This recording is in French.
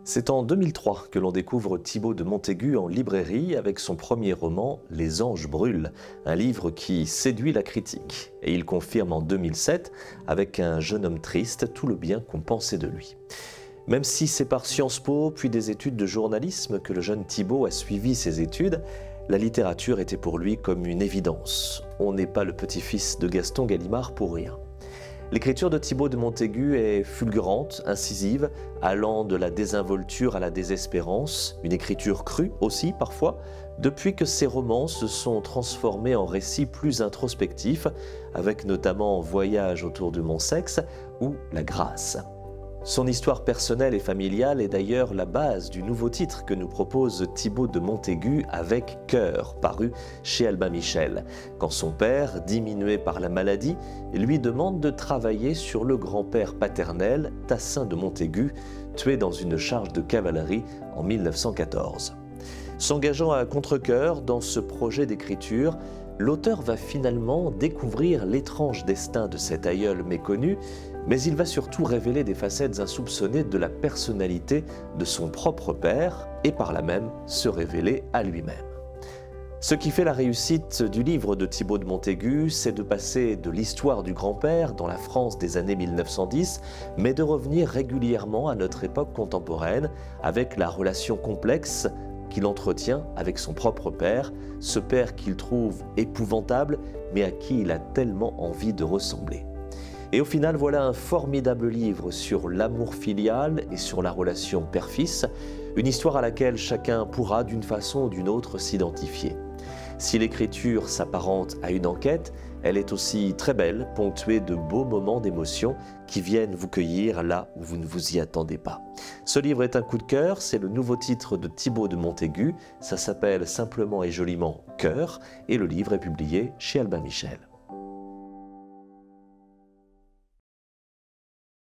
C'est en 2003 que l'on découvre Thibaut de Montaigu en librairie avec son premier roman « Les anges brûlent », un livre qui séduit la critique. Et il confirme en 2007, avec Un jeune homme triste, tout le bien qu'on pensait de lui. Même si c'est par Sciences Po, puis des études de journalisme que le jeune Thibaut a suivi ses études, la littérature était pour lui comme une évidence. On n'est pas le petit-fils de Gaston Gallimard pour rien. L'écriture de Thibaut de Montaigu est fulgurante, incisive, allant de la désinvolture à la désespérance, une écriture crue aussi parfois, depuis que ses romans se sont transformés en récits plus introspectifs, avec notamment Voyage autour de mon sexe ou La Grâce. Son histoire personnelle et familiale est d'ailleurs la base du nouveau titre que nous propose Thibaut de Montaigu avec Cœur, paru chez Albin Michel, quand son père, diminué par la maladie, lui demande de travailler sur le grand-père paternel, Tassin de Montaigu, tué dans une charge de cavalerie en 1914. S'engageant à contre-cœur dans ce projet d'écriture, l'auteur va finalement découvrir l'étrange destin de cet aïeul méconnu, mais il va surtout révéler des facettes insoupçonnées de la personnalité de son propre père et par là même se révéler à lui-même. Ce qui fait la réussite du livre de Thibaut de Montaigu, c'est de passer de l'histoire du grand-père dans la France des années 1910, mais de revenir régulièrement à notre époque contemporaine avec la relation complexe qu'il entretient avec son propre père, ce père qu'il trouve épouvantable, mais à qui il a tellement envie de ressembler. Et au final, voilà un formidable livre sur l'amour filial et sur la relation père-fils, une histoire à laquelle chacun pourra d'une façon ou d'une autre s'identifier. Si l'écriture s'apparente à une enquête, elle est aussi très belle, ponctuée de beaux moments d'émotion qui viennent vous cueillir là où vous ne vous y attendez pas. Ce livre est un coup de cœur, c'est le nouveau titre de Thibaut de Montaigu, ça s'appelle simplement et joliment Cœur, et le livre est publié chez Albin Michel.